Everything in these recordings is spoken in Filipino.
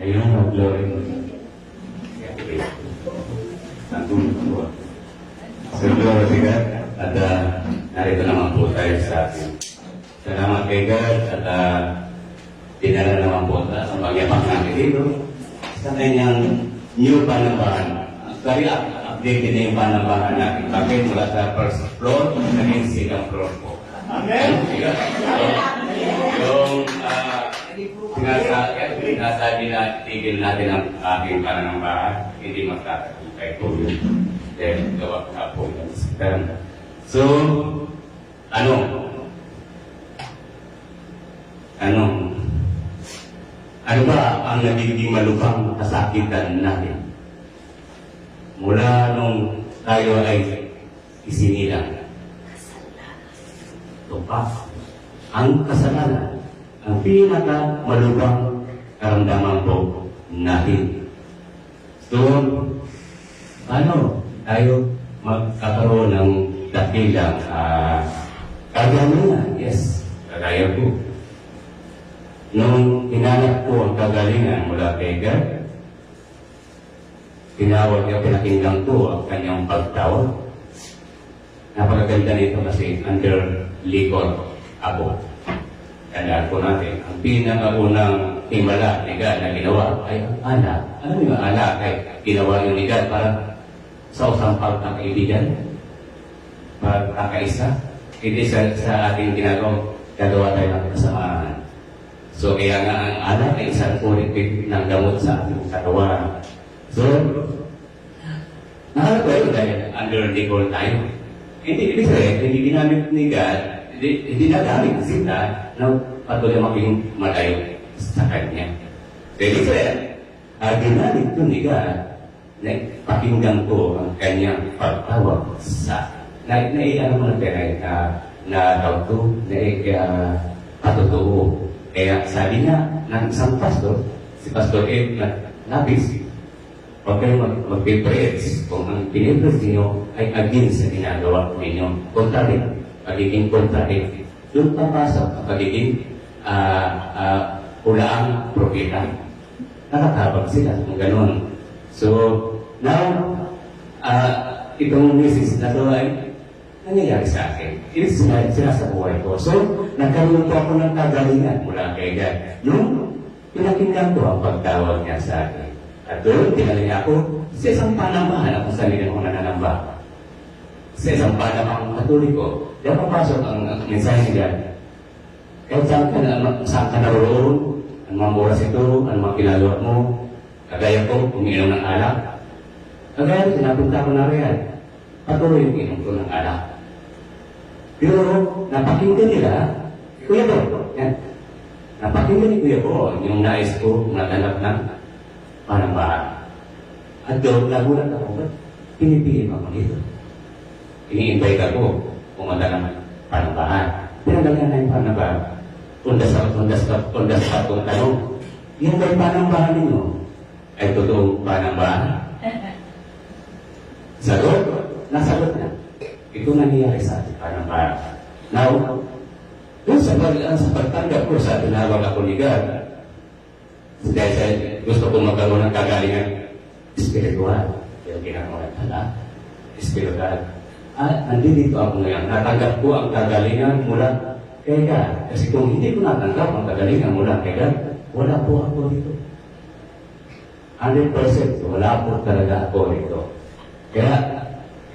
Ayun ang glory. Nandun po. So, glory to God. At narito naman po tayo sa atin. Salamat kay God at dinala naman po sa pagyapak natin dito sa kanyang new panambahan. Very updated na yung panambahan natin. Bakit mula sa first floor, naging second floor po. Amen? Yung sinasabi na tigil natin ang ating panambahan, hindi magkakakay po yun. Then, gawa ka po yung sistem. So, ano ba ang nagiging malubhang kasakitan natin? Mula nung tayo ay isinilang. Ito pa, ang kasalanan, ang pinaka malubhang karamdaman po natin. So, tayo magkakaroon ng dakilang kagalingan? Yes, kagaya po. Nung hinanap ko ang kagalingan mula kay God, tinawag niya, pinakinggan ko ang kanyang pagtawag. Napakaganda nito kasi under legal ako. Tandaan po natin, ang pinakaunang himala ni God na ginawa ay ang anak. Ano yung anak ay ginawa yung ni God para sa usang pagkakaibigan, pagkakaisa. Hindi sa ating gagawa tayo ng kasamaan. So, kaya nga ang anak ay isang ulit ng gamot sa ating katawan. So, nakalap tayo dahil under legal tayo. Hindi ginamit ni God, hindi nagamit sila na patuloy maging malayo sa Kanya. So, ginamit ko ni God na pakinggan ko ang Kanyang pagtawag sa ano mo na pera na tawag ko, na patutoo. Kaya sabi niya ng isang pastor, si Pastor Ed Nabis, huwag kayong mag-preach kung ang pinipreach niyo ay against sa ginagawa ninyo. Contrary, pagiging contrary. Doon papasok ang pagiging hulaang propeta. Nakatabag sila kung gano'n. So, now, itong message na ito ay nangyayari sa akin. It is sila sa buhay ko. So, nagkaroon po ako ng kagalingan mula kay God. Nung pinakinggan ko ang pagtawag niya sa akin. At doon, tinaling ako sa isang panambahan akong sarili kong nananamba. Sa isang panambahan katoliko. Diyan papasok ang mensahe ni God. Kahit saan ka naroon, ang mga oras ito, ang mga ginagawa mo, kagaya ko, umiinom ng alak. Kagaya ko, sinapunta ko na riyan. Patuloy yung inom ko ng alak. Pero napakinggan nila, Kuya Bo, yan. Napakinggan ni Kuya Bo, yung nais ko, naganap ng panambahan. At doon, nagulat ako, ba't pinipili ako dito? Ini-invite ako, pumunta ng panambahan. Pinagalan na yung panambahan. Undas pa kung tanong, yung ba'y panambahan ninyo? Ay totoong panambahan? Sagot? Nasagot na. Ito nangyayari sa ating panambahan. Now, doon sa pagtanggap ko sa tinawag ako ni God, dahil gusto kong magkaroon ng kagalingan spiritual. Yung ginagawa pala, spiritual. Nandito ako ngayon. Natanggap ko ang kagalingan mula kay God. Kasi kung hindi ko natanggap ang kagalingan mula kay God, wala po ako dito. 100% wala po talaga ako dito. Kaya,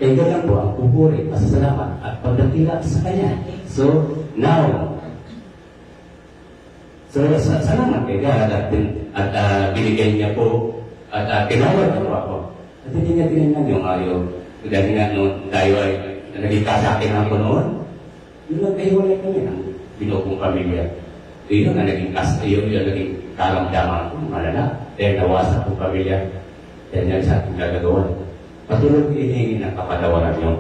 kaya lang po ang pupuri, pasasalamat at pagdakila sa Kanya. So, now, salamat kay God at binigay niya po at tinawag niya po ako. At hindi niya tinignan yung ayaw. Dahil nga noon tayo ay naging kasakin ako noon, yun lang kayo wala kami ng binukong pamilya. Yun ang naging karamdaman ko, malala. Dahil nawasak kong pamilya, dahil nga sa ating gagagawa. Patuloy ko hinihingi ng kapatawaran niyo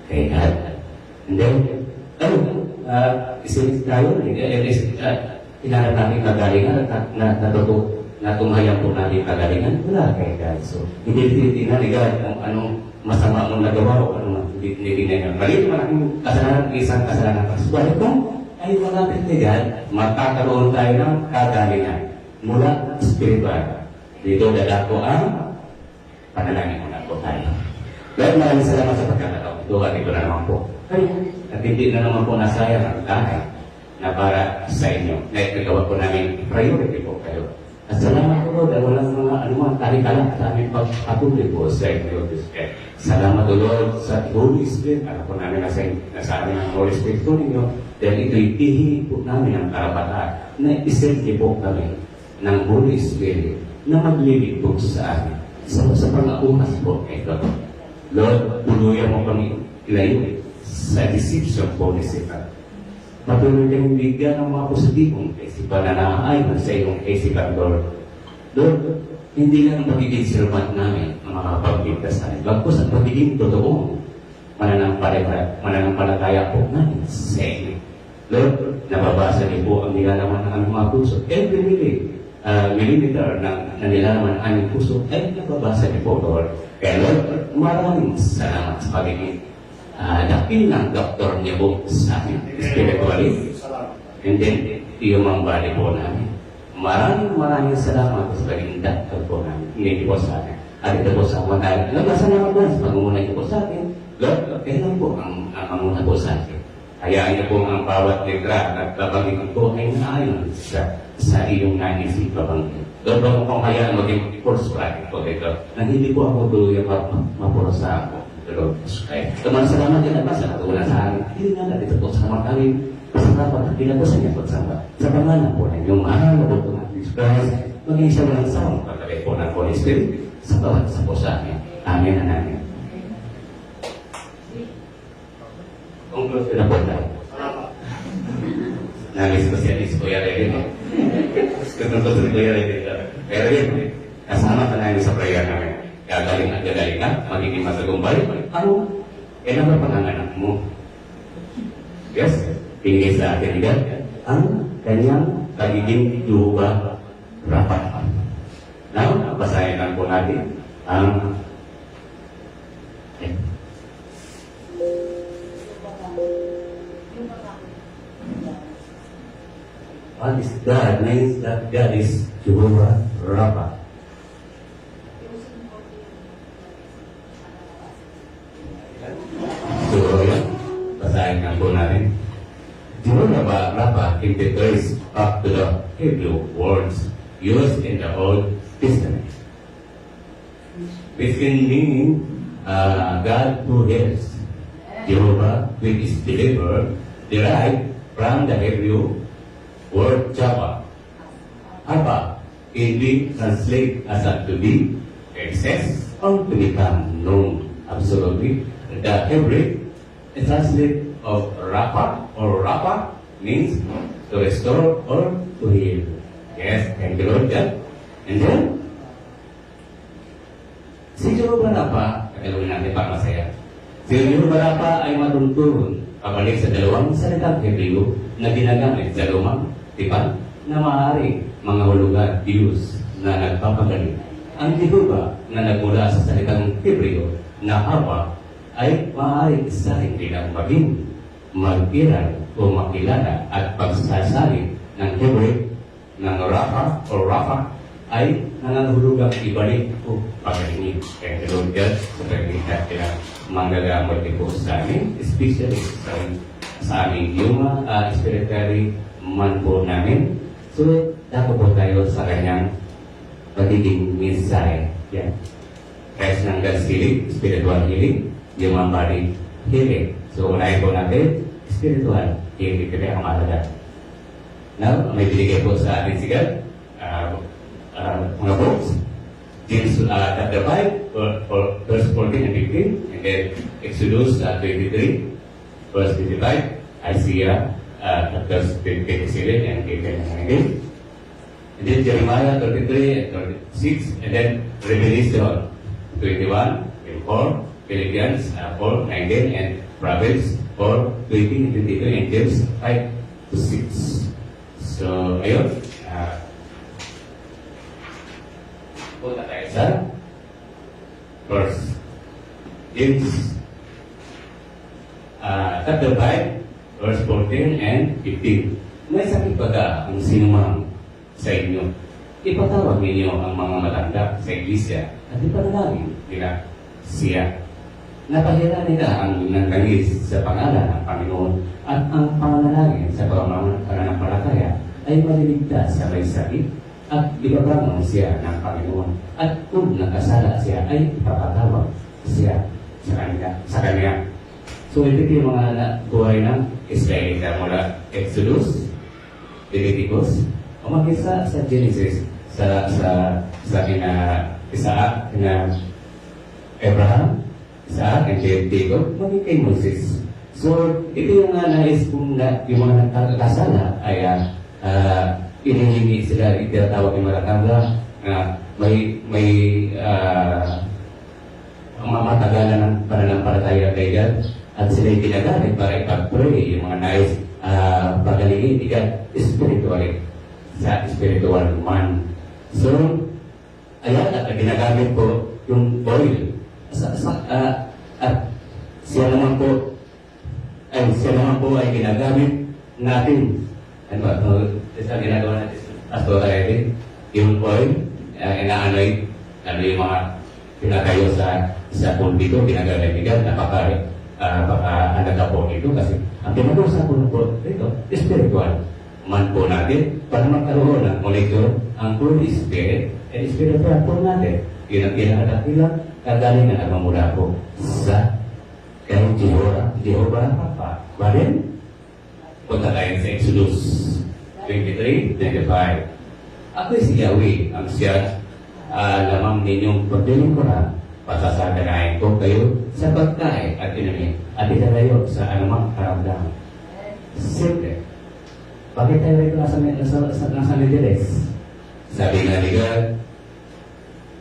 kay God. And then, isinit tayo, hinanap natin kagalingan at natumayan po natin kagalingan, wala kay God. So, hindi tinitingnan ni God kung anong masama mong nagawa o anong hindi niya. Mali naman aking kasalanan, isang kasalanan. Subalit kung ay malapit ni God, magkakaroon tayo ng kagalingan mula spiritual. Dito dadako ang panalangin muna po tayo. Lord, maraming salamat sa pagkakataon ito at ito na naman po. At hindi na naman po nasayang ang tahay na para sa inyo. Na ipagawa po namin priority po kayo. At salamat po Lord, walang mga anumang tali-tala sa aming pagpatuloy po sa inyo. Salamat po Lord sa Holy Spirit. Alam po namin nasa amin ang Holy Spirit po ninyo. Dahil ito'y ihihin po namin ang karapatan na iserti po kami ng Holy Spirit na maglilid po sa amin. Sa pang-aunas po ito. Lord, tuluyan mo kami ilayo sa deception policy ka. Patuloy kang bigyan ng mga positibong kaisipan na naaayon sa iyong kaisipan, Lord. Lord, hindi lang ang pagiging servant namin ang makakapagligtas sa amin. Bagkus ang pagiging totoong mananampalataya po namin sa inyo. Lord, nababasa niyo po ang nilalaman ng aming mga puso. Every millimeter na nilalaman ng aming puso ay nababasa niyo po, Lord. Kaya Lord, maraming salamat sa pagiging dakilang doktor niyo po sa amin spiritually. And then, yung bali po namin. Maraming salamat sa pagiging doktor po namin. Hindi po sa akin. At ito po sa mga tayo. Salamat po sa pag-umunay niyo po sa akin. Lord, kailan po ang muna po sa akin. Hayaan niyo po ang bawat letra at babanggit ko ay naayon sa iyong naisip babanggit. Lord, ako pong hayaan maging course practice po dito. Na hindi po ako tuloy mapurasa ako. Lord, kaya salamat din naman sa katulan sa akin. Hindi nga natin ito sa mga kami pasarapat at pinagusan niya po sa pangalan po ng inyong mahal na po ng Jesus Christ. Maging siya walang sawang pagkabit po ng Holy Spirit sa bawat sa po sa amin. Amen and amen. Conclusion na po tayo. Nangis ko siya, is Kuya Reden. Katulad ko si Kuya Reden. Pero yun, kasama ka namin sa prayer namin. Gagaling at gagaling ka, magiging matagumpay. Ano? Kailan ba panganganak mo? Yes? Tingin sa atin yan. Ang kanyang pagiging luba rapat. Now, basahin lang po natin ang what is God? Means that God is Jehovah Rapha. So, yan. Basahin nga po natin. Jehovah Rapha refers back to the Hebrew words used in the Old Testament, which can mean God who heals. Jehovah, which is delivered, derived from the Hebrew word Java. Abba can be translated as to be, access, or to become known. Absolutely. The Hebrew translate of Rapha or Rapha means to restore or to heal. Yes, thank you Lord God. And then, si Jehovah Rapha, kagalawin natin para masaya. Si Jehovah Rapha ay matuntun pabalik sa dalawang salitang Hebreo na ginagamit sa lumang tipan na maaari mga hulugan Diyos na nagpapagaling. Ang Jehovah na nagmula sa salitang Hebreo na Abba ay maaari isahin bilang maging magpiran o makilala at pagsasalit ng Hebreo ng Rapha o Rapha ay nangangahulugang ibalik o pagalingin. Kaya Lord God, sa pagkita sila manggagamot po sa amin, especially sa aming yuma, spiritually man po namin. So, dapat po tayo sa kanyang pagiging mensahe. Yan. Kaya ng God's healing, spiritual healing, human body healing. So, unahin po natin, spiritual healing. Kaya ang mahalaga. Now, may binigay po sa atin si God. Mga books. James chapter 5, verse 14 and 15. And then Exodus 23, verse 55. Isaiah verse 27 and 19. And then Jeremiah 33 and 36. And then Revelation 21 and 4. Philippians 4, 19. And Proverbs 4, 20 and 23. And James 5 to 6. So, ayun. Punta tayo sa verse. James chapter 5, verse 14 and 15. May sakit ba ka ang sinumang sa inyo? ipatawag ninyo ang mga matanda sa iglesia at ipanalangin nila siya. Napahira nila ang nangangis sa pangalan ng Panginoon at ang pananalangin sa pananampalataya ay maliligtas sa may sakit at ibabangon siya ng Panginoon. At kung nakasala siya ay ipapatawag siya sa kanya. So ito yung mga buhay ng Israelita mula Exodus, Leviticus, umaghisa sa Genesis, sa kina Isaac, kina Abraham, Isaac, and Jacob, maging kay Moses. So ito yung nais kung yung mga nagkakasala ay inihingi sila, itinatawag yung matatanda na may mamatagalan ng pananampalataya kay God at sila'y ginagamit para ipag-pray yung mga nais pagalingin ikat spiritually sa spiritual man. So, ayan, at ginagamit po yung oil at siya naman po ay ginagamit natin. Ano ba? Sa ginagawa natin pastora natin, yung oil, inaanoy, ano yung mga pinatayo sa pulpito, ginagamigan, napaka-anaga po ito kasi ang pinag-uusapan po ito, spiritual man po natin para magkaroon ng molecule ang Holy Spirit and spiritual po natin. Yun ang kinakadakilang kagalingan na mamula po sa kay Jehovah Papa. Balen, punta tayo sa Exodus 23:25. Ako'y si Yahweh, ang siya lamang ninyong paglilingkuran, pasasaganahin ko kayo sa pagkain at inumin at italayo sa anumang karamdaman. Simple. Bakit tayo ito nasa Midiles? Sabi nga ni God,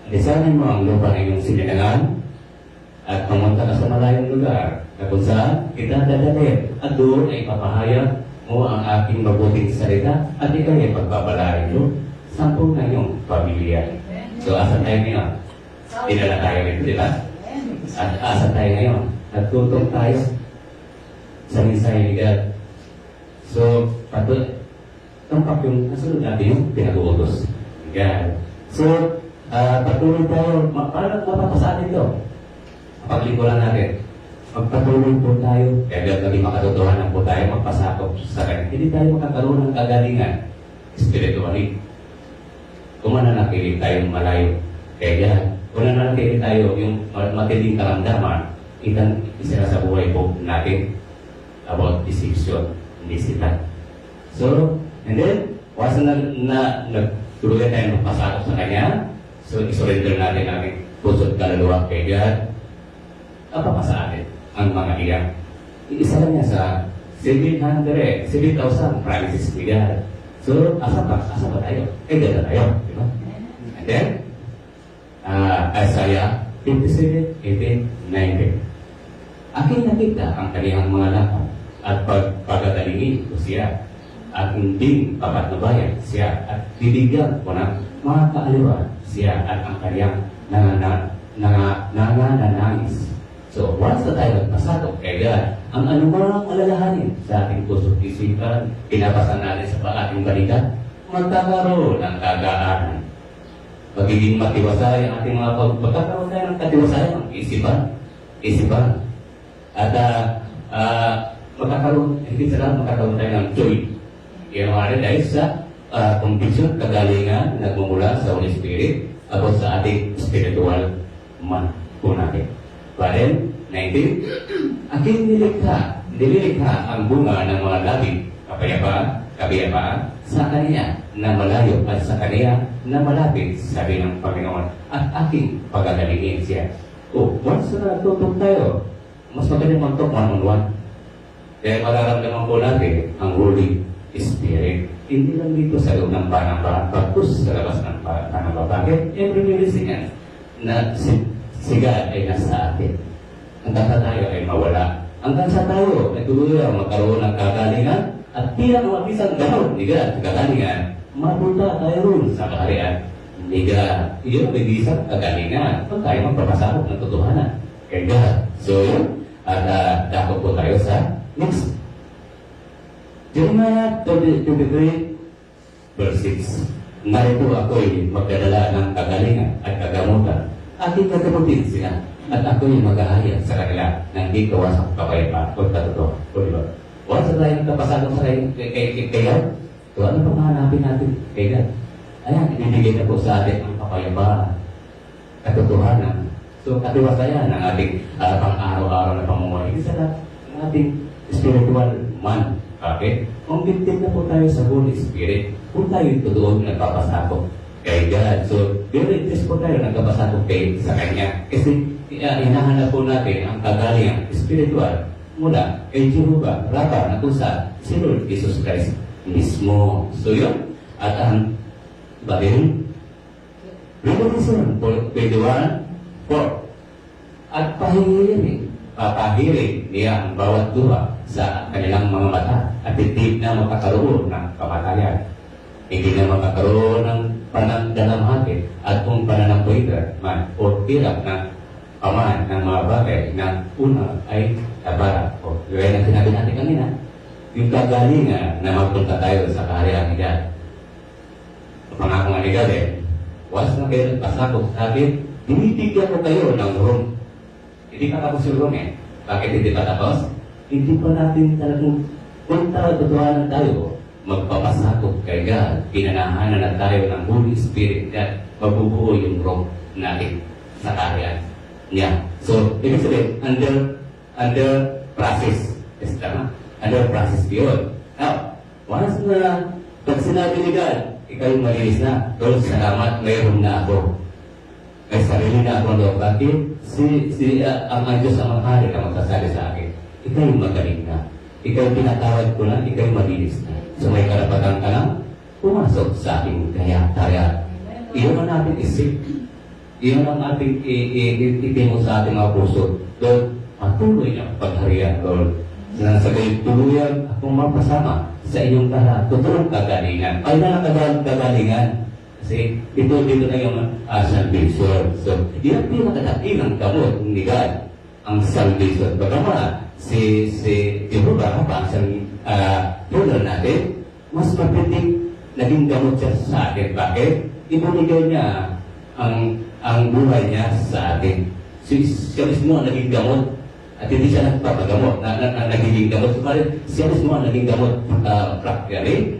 lisanin mo ang lupa ng iyong sininangan at pumunta ka sa malayong lugar na kung saan kita dadalhin at doon ay papahayag mo ang aking mabuting salita at ikaw ay pagbabalain mo sa na iyong pamilya. So, asan tayo ngayon? Dinala tayo rin, di ba? At asan tayo ngayon? Nagtutong tayo sa mensahe ni God. So, tampak yung nasunod natin yung pinag-uutos ni God. So, patuloy tayo, parang mapapasanin ito. Paglingkuran natin. Magpatuloy po tayo, kaya naging makatotohanan po tayo, magpasakop sa kanya. Hindi tayo makakaroon ng kagalingan spiritually. Kung mananatiling tayong malayo kay God, kung nananatiling tayo yung matinding karamdaman, isa sa buhay po natin about deception, hindi sila. So, and then, once na nagtuloy tayo magpasakop sa kanya, so isurrender natin ang puso't kaluluwa kay God, sa atin ang mga iyak. Iisa lang niya sa 7,000 promises ni God. So, asa pa tayo? Ganda tayo, di ba? And then, Isaiah 57:18-19. Aking nakita ang kaniyang mga lakad at pagkatalingin ko siya at hindi papatnubayan siya at bibigyan ko ng mga kaaliwan siya at ang kaniyang nananangis. So, once na tayo nagpasakop kay God, ang anumang alalahanin sa ating puso't isipan, pinapasan natin sa ating balikat, magkakaroon ng kagaanan. Magiging matiwasay ang ating mga magkakaroon tayo ng katiwasay ang isipan. At magkakaroon tayo ng joy. Yan ang dahil sa conviction, kagalingan, nagmumula sa Holy Spirit, about sa ating spiritual man po natin. Balen, 19, aking nililikha ang bunga ng mga labi, kapayapaan, sa kaniya na malayo at sa kaniya na malapit, sabi ng Panginoon, at aking pagagalingin siya. Once na tutok tayo, mas magaling mag-talk one-on-one. Kaya mararamdaman po natin ang Holy Spirit. Hindi lang dito sa loob ng panambahan, pagkus sa labas ng panambahan. Bakit? Every minute na si God ay nasa atin. Hanggang sa tayo ay mawala. Hanggang sa tayo ay tuloy ang magkaroon ng kagalingan at tila ng isang gano'n ni God, kagalingan, mapunta tayo rin sa kaharian ni God. Iyon may isang kagalingan kung tayo magpapasakop ng totohanan kay God. So yun, at dako po tayo sa next. Jeremiah 23 verse 6. narito ako'y magdadala ng kagalingan at kagamutan. Aking gagamutin sila at ako'y maghahayag sa kanila ng di kawasang kapayapaan o katotoo. O diba? Wala sa tayong kapasagong sa kay God. So ano pa mahanapin natin kay God? Ayan, ibibigay na po sa atin ang kapayapaan, katotohanan. So katiwasayan ng ating pang-araw-araw na pamumuhay. Isa na ng ating spiritual man. Okay? Kung victim na po tayo sa Holy Spirit, kung tayo totoo nagpapasakop kay God. So, very interest po tayo nagpapasakop sa Kanya. Kasi hinahanap po natin ang kagalingan spiritual mula kay Jehovah Rapha na kung sa si Lord Jesus Christ mismo. So yun. At ang Babel, Revelation 21:4. At papahirin niya ang bawat duha sa kanilang mga mata at hindi na makakaroon ng kamatayan. Hindi na makakaroon ng panandalamhati at kung pananampawitan man o hirap ng paman ng mga bagay na una ay tabara. O gaya ng sinabi natin kanina, yung kagalingan na magpunta tayo sa kaharian ni God. Pangako nga ni God once na kayo nagpasakop sa akin, binibigyan ko kayo ng room. Hindi pa tapos yung room Bakit hindi pa tapos? Hindi pa natin talagang kung totohanan tayo, magpapasakop kay God, pinanahanan na tayo ng Holy Spirit at mabubuo yung room natin sa kaharian niya. So, ibig sabihin, under process. Yes, tama? Under process yun. Now, once na pag sinabi ni God, ikaw yung malinis na. Lord, salamat, mayroon na ako. May sarili na ako, Lord. Bakit? Ang Diyos ang mahari na magsasabi sa akin. Ikaw yung magaling na. Ikaw yung pinatawad ko na, ikaw yung malinis na. So may karapatan ka lang, pumasok sa aking kaya. Iyon ang ating isip. Iyon ang ating itingo sa ating mga puso. Lord, patuloy na pagharian, Lord. Na sa gayon tuluyan akong mapasama sa iyong totoong kagalingan. Ay na kagalingan. Kasi dito na yung salvation. So, yan pinakadakilang gamot ni God, ang salvation. Bagaman, si Jehovah Rapha, ang tulad natin, mas mapitig naging gamot siya sa atin. Bakit? Ibinigay niya ang buhay niya sa atin. Siya mismo ang naging gamot at hindi siya nagpapagamot nagiging gamot. Siya mismo ang naging gamot practically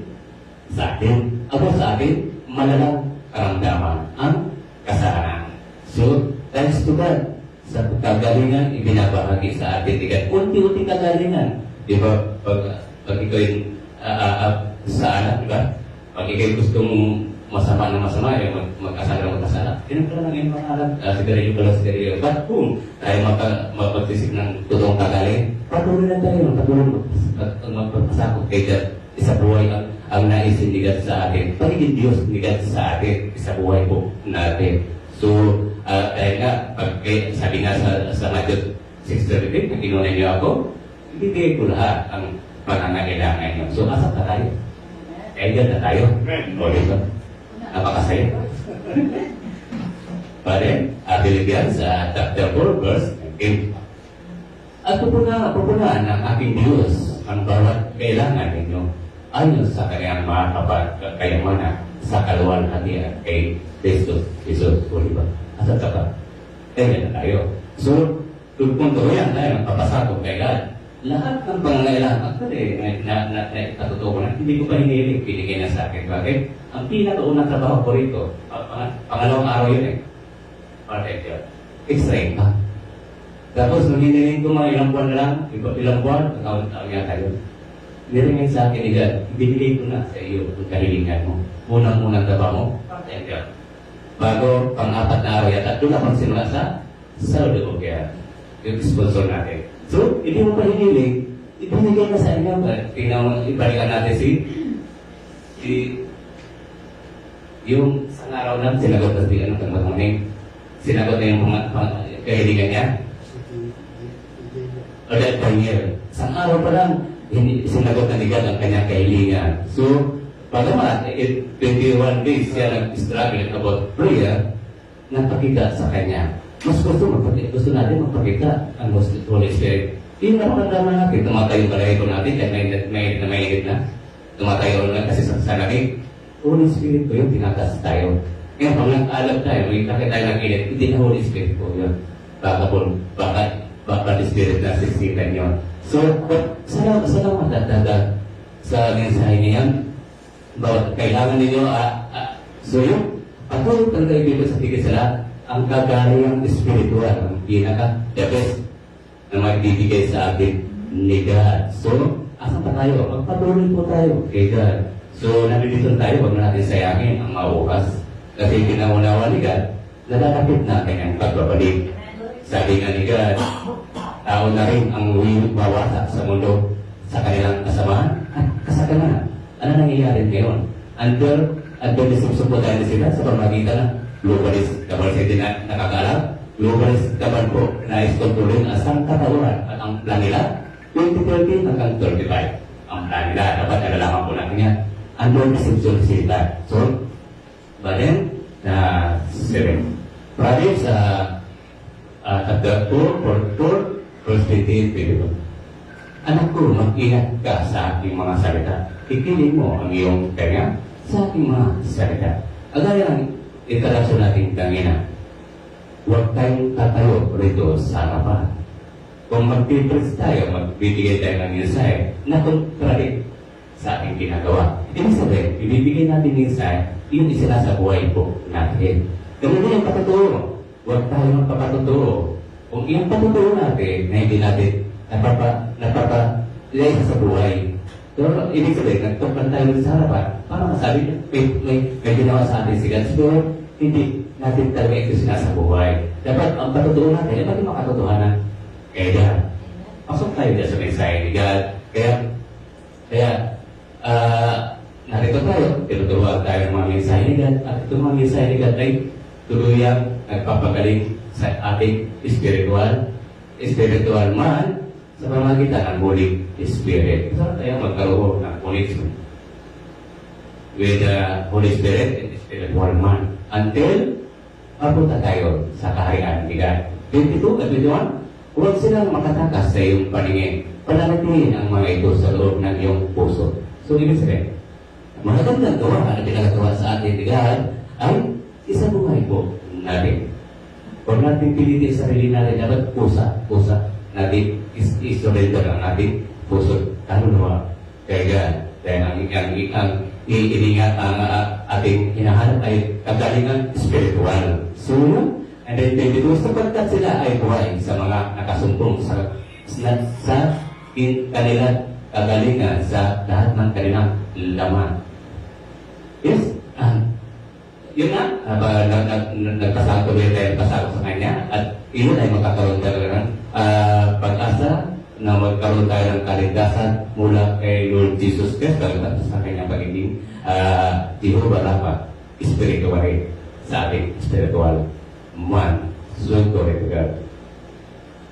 sa atin. Abo sa atin, malalang karamdaman ang kasalanan. So, thanks to God, sa kagalingan, ibinabahagi sa atin. Unti-unti kagalingan. Di ba? Pag ikaw yung sa anak, di ba? Pag ikaw gustong masama na masama, mag-asala na mag-asala. Tinagpala lang yung mga alam, sigarilyo pala sigarilyo. But kung tayo magpagtisip ng totoong kagaling, patuloy na tayo, magpapasakot kay God. Isa buhay ang naisin ni God sa atin. Pagiging Diyos ni God sa atin, isa buhay po natin. So, dahil nga, sabi nga sa Matthew 6:33, na kinunay niyo ako, ibigay ko lahat ang pangangailangan niyo. So, asa na tayo? Kaya na tayo. O, diba? Napakasaya. Pare, Abiligan sa chapter 4, verse 8. At pupunahan ng aking Diyos ang bawat kailangan ninyo ayon sa kanyang mga kayamanan sa kaluwalhatian kay Kristus Jesus. O diba? Asa ka ba? Kaya na tayo. So, kung tuloyan tayo magpapasakop kay God, lahat ng pangangailangan, actually, natutoo ko na, hindi ko pa hinihiling, binigay na sa akin. Bakit? Ang pinakaunang trabaho ko rito, pangalawang araw yun Part-time job. Extra pa. Tapos, nung hinihiling ko mga ilang buwan na lang, ilang buwan, taon yata yun. Niringin sa akin ni God, ibinigay ko na sa iyo ang kahilingan mo. Unang-unang trabaho mo, part-time job. Bago, pang-apat na araw yata, doon ako simula sa Saudi Arabia, yung sponsor natin. So, hindi mo pa hiniling, ibinigay na sa inyo. Tingnan mo, ibalikan natin yung isang araw lang, sinagot na siya ng pagmatuning. Sinagot na yung mga kahilingan niya. O dahil pa year. Isang araw pa lang, sinagot na ni God ang kanyang kahilingan. So, pagamat, 21 days siya nag-struggle about prayer, napakita sa kanya. Mas gusto natin magpakita ang Holy Spirit. Yung napakadama natin, tumatayo yung balay ko natin, kahit may na. Tumatayo na kasi sa lamig. Holy Spirit po yun, tinatas tayo. Ngayon, pag nag-alam tayo, may kakit tayo ng init, hindi na Holy Spirit po yun. Baka Spirit na sisikan yun. So, sa matatagal sa mensahe niya, bawat kailangan ninyo, so yun, patuloy talaga ibigay sa tigil sa lahat, ang kagaling spiritual, ang pinaka-the best na magbibigay sa atin ni God. So, asan pa tayo? Magpatuloy po tayo kay God. So, nandito tayo, huwag na natin sayangin ang maukas. Kasi pinaunawa ni God, nadadapit natin ang pagbabalik. Sabi nga ni God, tao na rin ang mawasak sa mundo sa kanilang kasamaan at kasalanan. Ano nangyayari ngayon? Under the subsuportahan sila sa pamagitan ng globalist. Kapag sila nakakalam, globalist naman po na iskontrolin asang katawan at ang plan nila 2030 hanggang 35. Ang plan nila, dapat nalalaman po natin yan. Under the subsuportahan sila. So, but then, 7. Proverbs chapter 4, verse 28. Anak ko, mag-ingat ka sa aking mga salita. Ikinig mo ang iyong tenga sa aking mga salita. Agaya ng introduction natin kanina, huwag tayong tatayo rito sa harapan. Kung mag-preach tayo, magbibigay tayo ng mensahe na contradict sa ating ginagawa. Ibig sabihin, ibibigay natin mensahe, yun isa sa buhay po natin. Ganun din ang patuturo. Huwag tayo magpapatuturo. Kung iyong patuturo natin na hindi natin napapalay sa buhay. Pero ibig sabihin, nagtukan tayo sa harapan para masabi may ginawa sa atin si God. Pero hindi natin talaga ito sinasa buhay. Dapat ang patuturo natin ay maging makatotohanan. Kaya pasok tayo dyan sa mensahe ni God. Kaya narito tayo, tinuturuan tayo ng mga mensahe ni God. At itong mga mensahe ni God ay tuluyang nagpapagaling sa ating spiritual man sa pamagitan ng Holy Spirit. Saan tayo magkaroon ng connection with the Holy Spirit and spiritual man until mapunta tayo sa kaharian ni God. 22 at 21, huwag silang makatakas sa iyong paningin. Pananatiin ang mga ito sa loob ng iyong puso. So, ibig sabihin, magandang gawa na pinagagawa sa atin ni God ay isang buhay po natin. Huwag natin pilitin sa sarili natin, dapat pusa natin is-surrender ang ating puso. Nawa kay God. Dahil ang iingat ang ating hinahanap ay kagalingan spiritual. So, and then 22, sapagkat sila ay buhay sa mga nakasumpong sa kanilang kagalingan sa lahat ng kanilang laman. Yes, yun na, nagpasakto rin tayo pasakot sa kanya at yun ay magkakaroon tayo ng pag-asa na magkaroon tayo ng kaligtasan mula kay Lord Jesus Christ pagkatapos sa kanyang pagiging Jehovah Rapha, spiritual sa ating spiritual man. So, glory to God.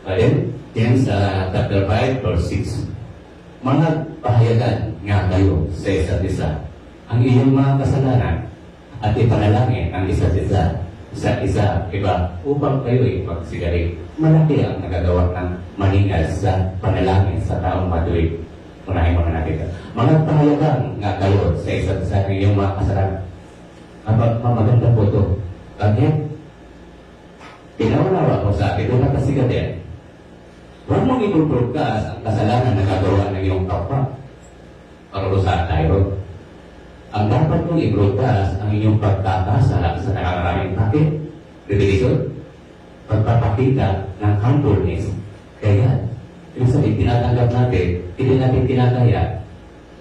But then, James chapter 5 verse 6, mga pahayagan nga kayo sa isa't isa ang iyong mga kasalanan at ipanalangin ang isa't isa iba upang kayo'y magsigaling. Malaki ang nagagawa ng maningal sa panalangin sa taong matuwid. Unahin muna natin. Mga pahayagan nga kayo sa isa't isa ang iyong mga kasalanan. Maganda po ito. Bakit? Pinaunawa ko sa akin, doon nakasigatin. Huwag mong ibubroadcast ang kasalanan na nagagawa ng iyong kapwa. Parurusahan tayo. Ang dapat mong i-broadcast ang inyong pagkakasala sa nakakaraming bakit? Revelation? Pagpapakita ng humbleness. Kaya, ibig sabihin, tinatanggap natin, hindi natin tinataya.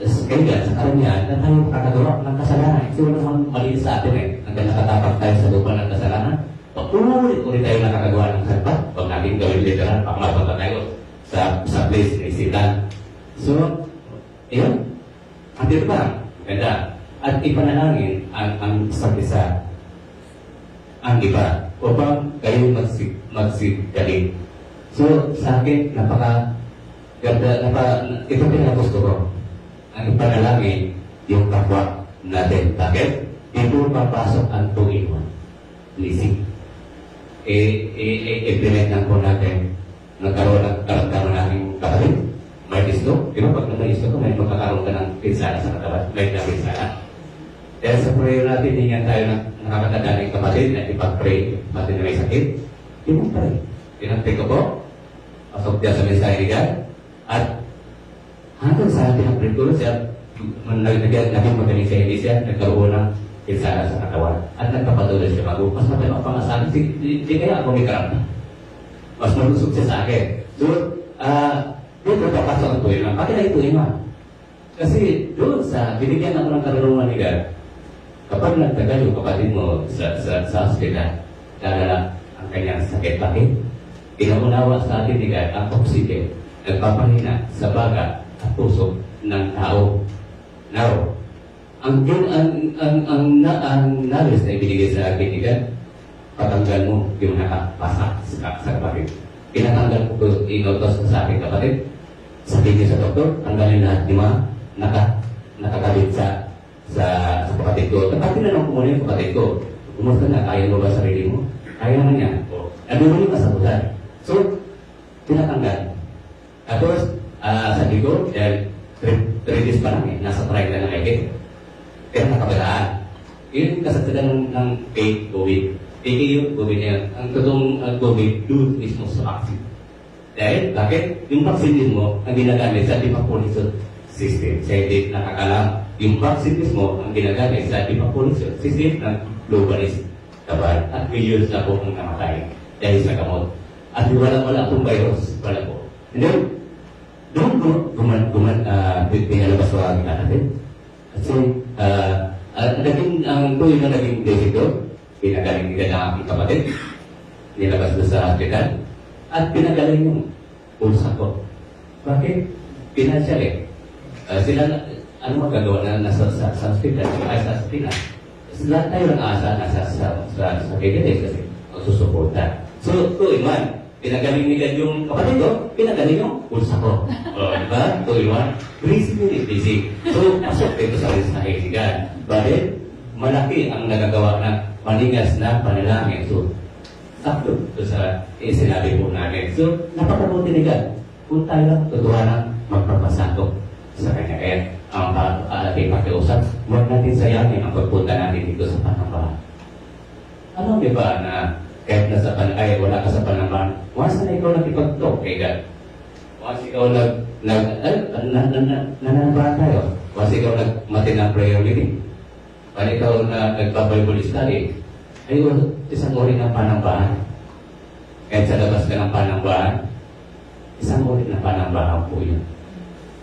Kaya, sa karamihan, na tayo makakagawa ng kasalanan. Kasi wala naman mali sa atin hanggang nakatapak tayo sa lupa ng kasalanan. Ulit-ulit tayo nakakagawa ng salba. Huwag natin gawin literal, pakamapunta tayo sa place na isitan. So, yun. Ang dito ba? Ganda. At ipanalangin ang isa't isa ang iba upang kayo magsigaling. So, sa akin, ganda, ito pinagusto ko. Ang ipanalangin yung kapwa natin. Bakit? Dito papasok ang 2-in-1. Lising. Implement lang po natin. Nagkaroon ng karamdaman nating kapatid. May isto. Diba pag may isto ko, may magkakaroon ka ng pinsala sa katawan. May na pinsala. Dahil sa prayer natin, hingan tayo ng nakakatanda ng kapatid na ipag-pray, kapatid na may sakit. Pinag-pray. Pinag-pray ko po. Pasok dyan sa mensahe ni God. At hanggang sa pinag-pray ko siya, naging magaling siya, hindi siya nagkaroon ng pinsala sa katawan. At nagpapatuloy siya bago. Mas matay pangasabi, hindi kaya ako may karamdaman. Mas malusog siya sa akin. So, doon papasok ang tuwing. Bakit na ituwing ma? Kasi doon sa binigyan ako ng karunungan ni God, kapag nagtagal yung kapatid mo sa hospital, dahil ang kanyang sakit, bakit? Pinaunawa sa atin ni God ang oxygen, nagpapahina sa baga at puso ng tao. Now, ang knowledge na ibinigay sa akin ni God, patanggal mo yung nakapasak sa kapatid. Pinatanggal ko inutos sa aking kapatid. Sabi niya sa doktor, tanggalin lahat yung mga nakakabit sa kapatid ko. Tapos tinanong ko muna yung kapatid ko, kumusta na, kaya mo ba sarili mo? Kaya naman niya. Ano mo yung kasabutan? So, tinatanggal. Tapos, sabi ko, 3 days pa lang nasa trial na ng egg. Pero nakabalaan. Yun yung kasabutan ng fake COVID. Fake yung COVID na yan. Ang totoong COVID, doon mismo sa vaccine. Dahil, bakit? Yung vaccine mo, ang ginagamit sa depopulism system. Sa hindi nakakalam. Yung vaccine mismo, ang ginagamit sa depopulism system ng globalist. Kabal. At millions na po ang namatay dahil sa gamot. At wala itong virus. Wala po. And then, doon pinalabas ko ang natin. Kasi, ang tuloy na naging desito, pinagaling nila ng aking kapatid. Nilabas doon sa hospital. At pinagaling yung pulsa ko. Bakit? Financial eh. Sila, ano magagawa na nasa sa hospital, ay sa hospital. Lahat tayo ng asa nasa sa PDS kasi magsusuporta. So, 2 in 1. Pinagaling nila yung kapatid ko, pinagaling yung pulsa ko. Diba? 2 in 1. Busy. So, pasok dito sa hisigan. Bakit? Malaki ang nagagawa na maningas na panalangin. So, sakto sa sinabi po namin. So, napakabuti ni God. Kung tayo lang tutuhanan magpapasakot sa kanya. Kaya, ang ating pakiusap, huwag natin sayangin ang pagpunta natin dito sa Panambahan. Alam niyo ba na kahit nasa wala ka sa Panambahan, once na ikaw nakipag-talk kay God, once ikaw nananabahan tayo, once ikaw nagmati ng prayer meeting, once ikaw nagpa-Bible study, ay isang uri ng Panambahan. Kahit sa labas ka ng Panambahan, isang uri ng Panambahan po yun.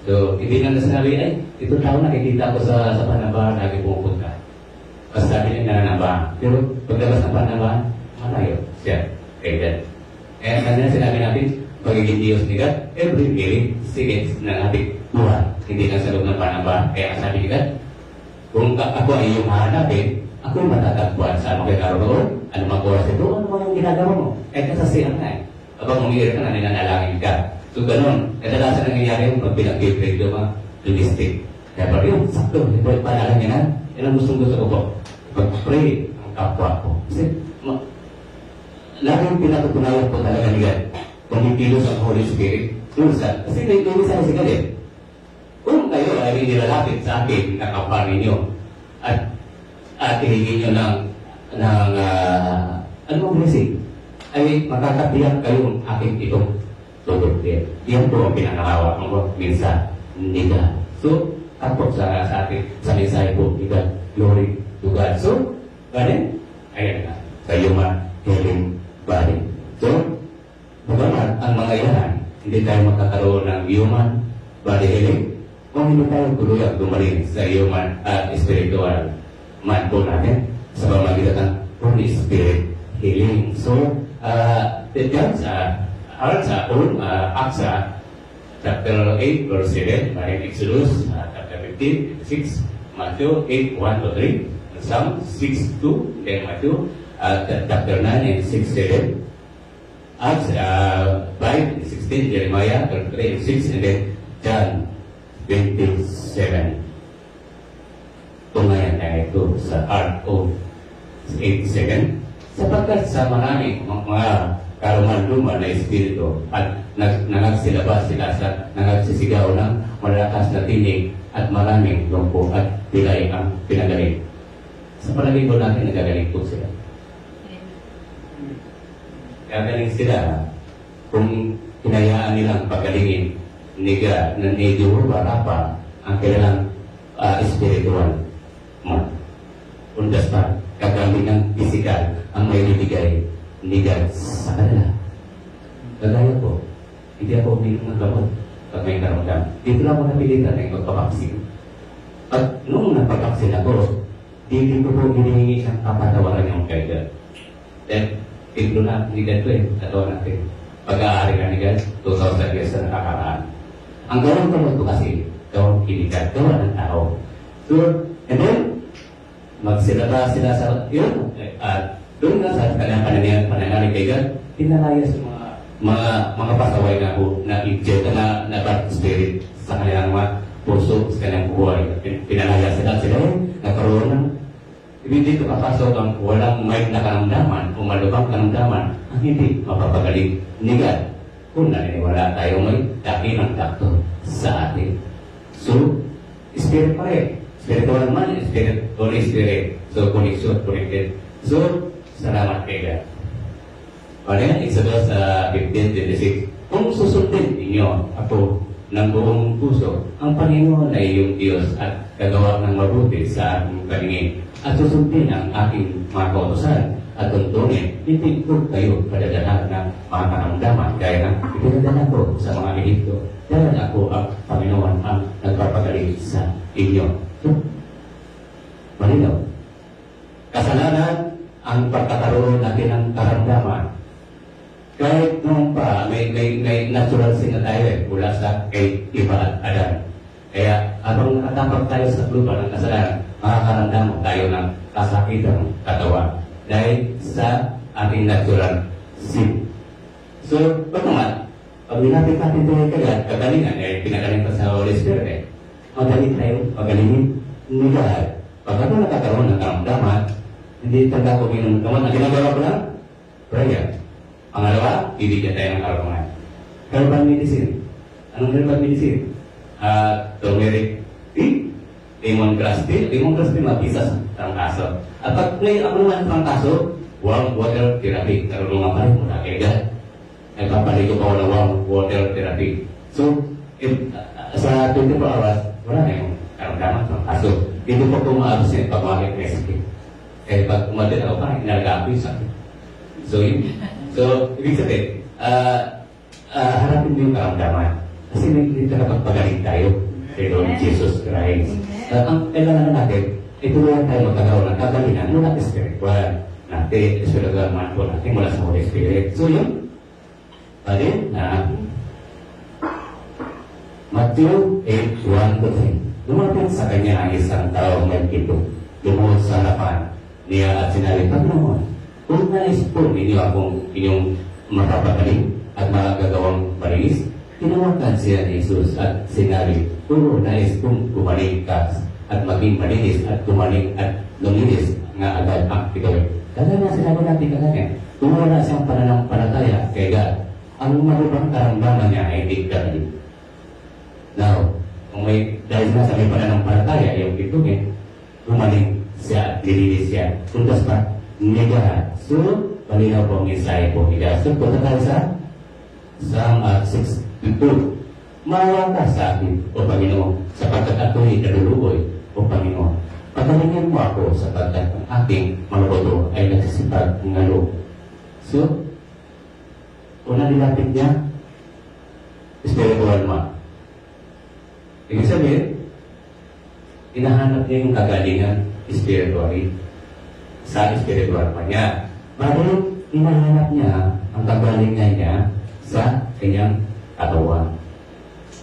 So, hindi na nasabi, ay, ito tao nakikita ko sa Panambahan, lagi pumupunta. Basta sabi niya nananabahan. Pero paglabas ng Panambahan, malayo siya. Kaya God. Kaya kanina sinabi natin, pagiging Diyos ni God, every day, seconds ng ating buhay. Hindi lang sa loob ng Panambahan. Kaya sabi ni God, kung ako ay yung hahanapin, ako yung matatagpuan sa ano kayo karoon, ano mga oras ito, ano mga yung ginagawa mo. Kahit nasasiyan na eh. Kapag umiir ka na, ninanalangin ka. So, ganun. Kadalasan nangyayari yung pag pinag-pray do mga realistic. Kaya parang yun, sakto. Ito, panalang yan ha. Yan ang gusto ko po. Pag-pray ang kapwa ko. Kasi, laging pinatutunayan po talaga ni God. Kung ipilos ang Holy Spirit. Kasi naituloy sa si God eh. Kung kayo ay nilalapit sa akin na kapwa ninyo at hinigin nyo ng blessing, ay makakatiyak kayong aking itong tutulog din. Yan po ang pinakahawak mo minsan nila. So, tapos sa ating sa mensahe po, nila, glory to God. So, ganun, ayan na, sa human healing body. So, bagamat ang mga yan, hindi tayo magkakaroon ng human body healing, kung hindi tayo tuluyang gumaling sa human at spiritual man po natin sa pamagitan ng Holy Spirit healing. So, dyan sa Acts chapter 8 verse 7, Exodus chapter 15, 6, Matthew 8, 1-3, Psalm 6, 2, then Matthew chapter 9 and 6, 7, Acts 5, 16, Jeremiah 33 and 6, and then John 27. Tungayan na ito sa Art of 8-7. Sapagkat sa maraming mga karuman-luman na espiritu at nangagsilabas sila sa nangagsisigaw ng malakas na tinig at maraming lumpo at pilay ang pinagaling. Sa palagay ko natin, nagagaling po sila. Gagaling sila kung hinayaan nilang pagalingin ni Jehovah Rapha ang kailangang spiritual man. Understand? Kagamit ng physical ang may bibigay ni God sa kanila. Kagaya ko, hindi ako uminom ng gamot pag may karamdam. Dito lang ako napilitan ng magpapaksin. At nung napapaksin ako, hindi ko po hinihingi ng kapatawaran yung kay God. Then, tiglo na ni God ko katawan natin. Pag-aari ka ni God, 2,000 years na nakakaraan. Ang gawang gamot ko kasi, gawang kinikat, gawa ng tao. So, and then, magsilaba sila sa, yun, at doon na sa kanyang pananalig kay God, pinalayas yung mga pasaway na angel na bad spirit sa kanilang mga puso, sa kanilang buhay. Pinalayas sila nagkaroon ng hindi ito kapasok ang walang may nakaramdaman o malubang karamdaman ang hindi mapapagaling ni God kung naniniwala tayo may dakilang doktor sa atin. So, spirit pa rin. Spiritual man, spirit, Holy Spirit. So, connection, connected. So, salamat kay God. Kaya Exodus 15:26, kung susundin ninyo ako ng buong puso, ang Panginoon ay iyong Diyos at gagawa ng mabuti sa aking paningin. At susundin ang aking mga kautosan at tuntunin, hindi ko kayo padadala ng mga karamdaman gaya ng ipinadala ko sa mga Ehipto. Dahil ako ang Panginoon ang nagpapagaling sa inyo. So, malinaw. Kasalanan ang pagkakaroon natin ng karamdaman. Kahit nung pa, may natural sin na tayo mula sa kay Eva at Adan. Kaya habang nakatapag tayo sa lupa ng kasalanan, makakaramdam tayo ng kasakitang katawan dahil sa ating natural sin. So, ba't naman, pag nilapit natin tayo kagalingan, pinagaling pa sa Holy Spirit, magaling tayo, pagalingin ni God. Pag ako nakakaroon ng karamdaman, hindi talaga ako minum naman. Ang ginagawa ko lang, prayer. Pangalawa, bibigyan tayo ng karamdaman. Herbal medicine. Anong herbal medicine? Turmeric tea, lemongrass tea. Lemongrass tea, mabisa sa trangkaso. At pag may ako naman trangkaso, warm water therapy. Karulungan pa rin mula kay God. Nagpapaligo pa ako ng warm water therapy. So, sa 24 hours, wala na yung karamdaman trangkaso. Hindi po kung maabos yun pag makakit may sakit. Eh, pag umalit ako pa, inalaga ko yung sakit. So, ibig sabihin, harapin mo yung karamdaman. Kasi hindi talagang pagaling tayo kay Lord Jesus Christ. Ang kailangan natin, itulungan tayo magkakaroon ng kagalingan mula sa spiritual natin, spiritual man po natin mula sa Holy Spirit. So, yun. Pwede na Matthew 8:1-10. Lumapit sa kanya ang isang taong may kito. Lumuhod sa harapan niya at sinabi, Panginoon, kung nais po ninyo akong inyong mapapagaling at magagawang palinis, tinawagan siya ni Jesus at sinabi, puro nais kong gumaling ka at maging malinis at gumaling at luminis nga agad ang tigawin. Kaya na sinabi natin kagaya, kung wala siyang pananampalataya kay God, ang marubang karamdaman niya ay hindi galing. Now, kung may dahil na sa may pananampalataya, yung pitungin, gumaling siya at lilinis siya. Tuntas pa, negahan. So, malinaw po ang mensahe po ni God. So, punta tayo sa Psalm 62. Maawa ka sa akin, O Panginoon, sapagkat ako'y kaluluoy, O Panginoon. Pagalingin mo ako sapagkat ang aking maluboto ay nagsisipag ng loob. So, una nilapit niya, spiritual man. Ibig sabihin, hinahanap niya yung kagalingan spiritually sa spiritual pa niya. Bago hinahanap niya ang kagalingan niya sa kanyang katawan.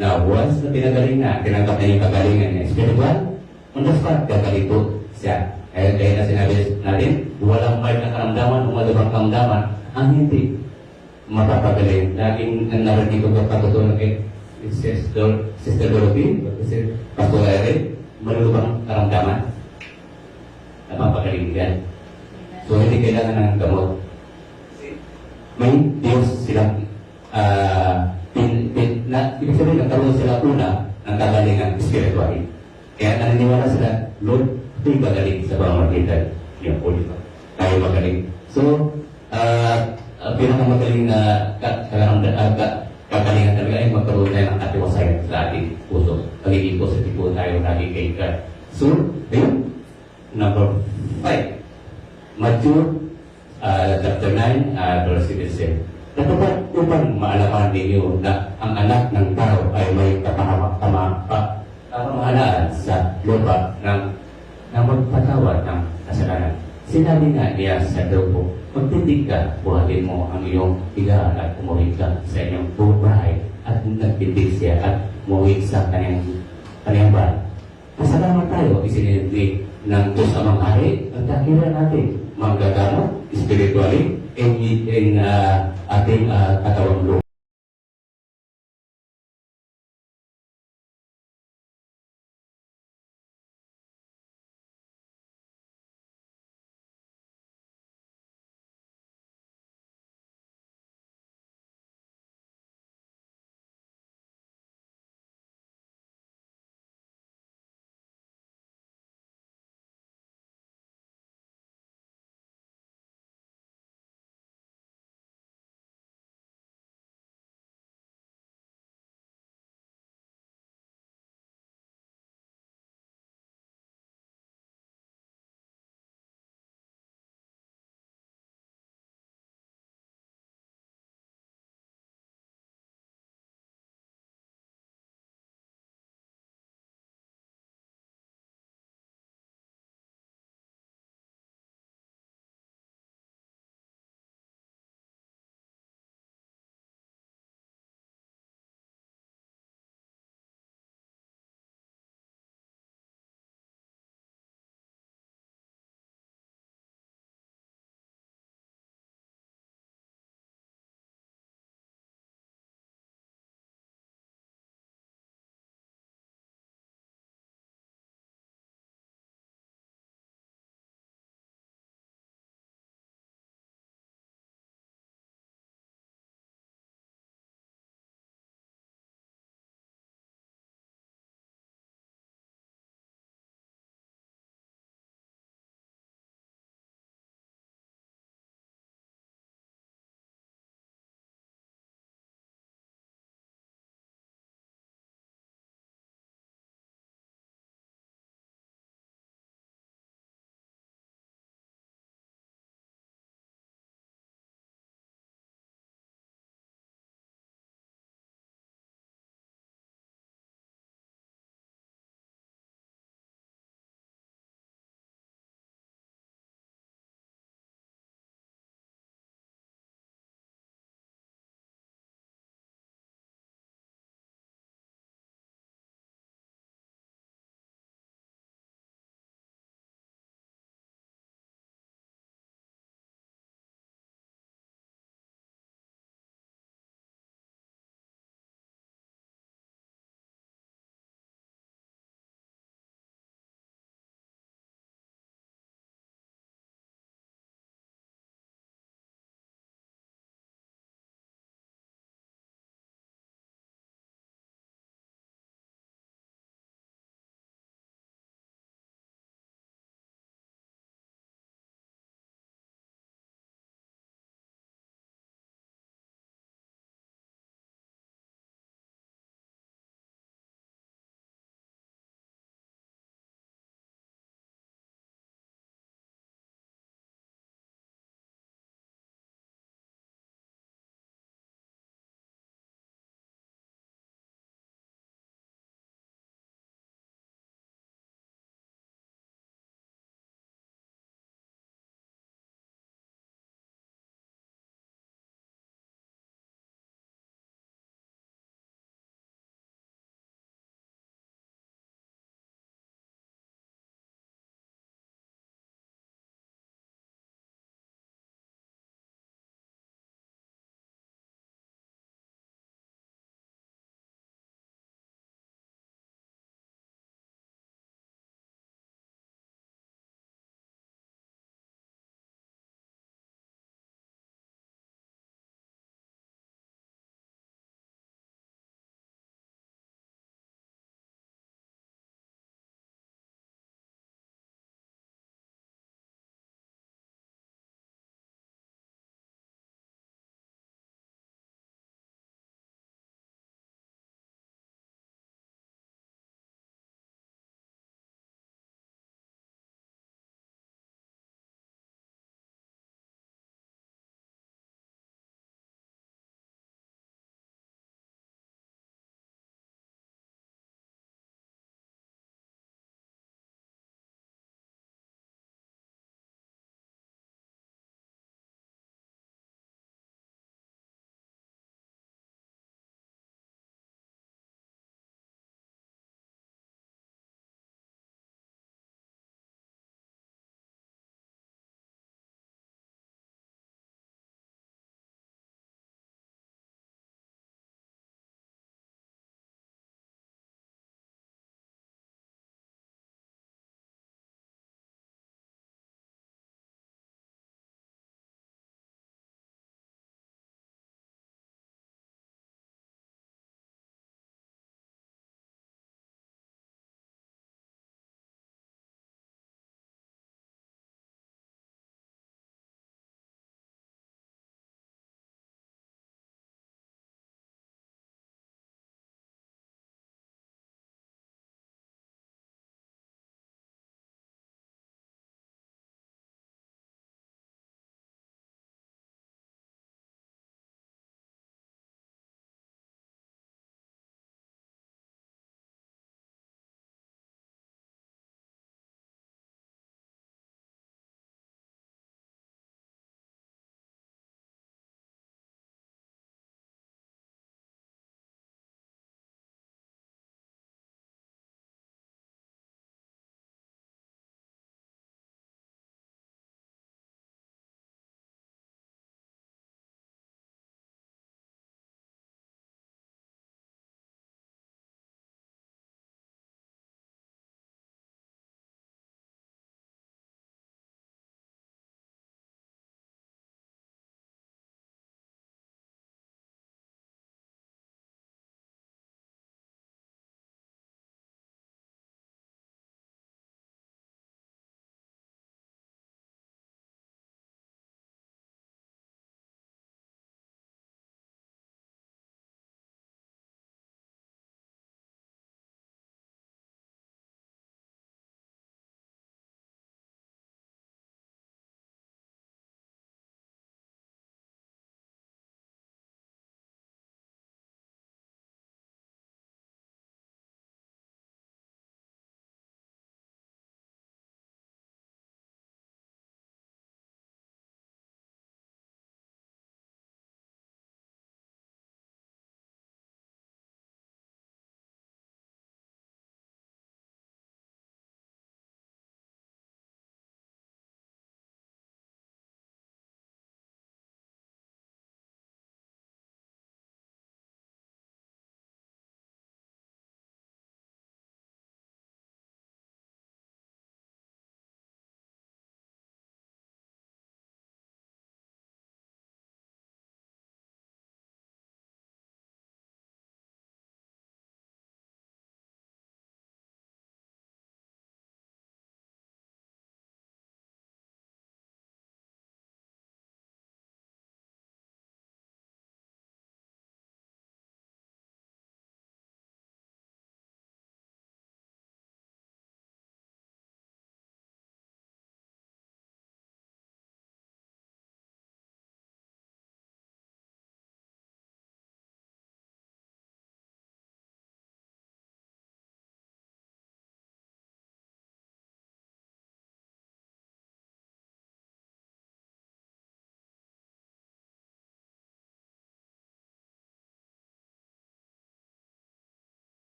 Now, once na pinagaling na, tinanggap na yung kagalingan niya spiritual, on the spot, gagalito siya. Kaya na sinabi natin, walang may na karamdaman o malubang karamdaman ang hindi mapapagaling. Laging narinig ko patutunan kay Sister Dorothy, Pastor Eric, malubang karamdaman. Napapagaling yan. So, hindi kailangan ng gamot. May Diyos silang ibig sabihin, nagkaroon sila una ng kagalingan spiritually. Kaya naniniwala sila, Lord, Ito'y magaling sa pamamagitan niyo po, di ba? Tayo magaling. So, pinakamagaling na kakalingan talaga ay magkaroon tayo ng katiwasayan sa ating puso. Pagiging positive po tayo lagi kay God. So, ayun. Number 5. Matthew chapter 9, verse 17. Dapat upang maalaman ninyo na ang anak ng tao ay may kapamahalaan sa lupa ng magpatawad ng kasalanan. Sinabi nga niya sa grupo, magtindig ka, buhatin mo ang iyong higaan at umuwi ka sa inyong bahay at nagtindig siya at umuwi sa kanyang bahay. Pasalamat tayo, isinindig ng Diyos Amang Hari ang dakilan natin, manggagamot, spiritually, in ating katawang lupa.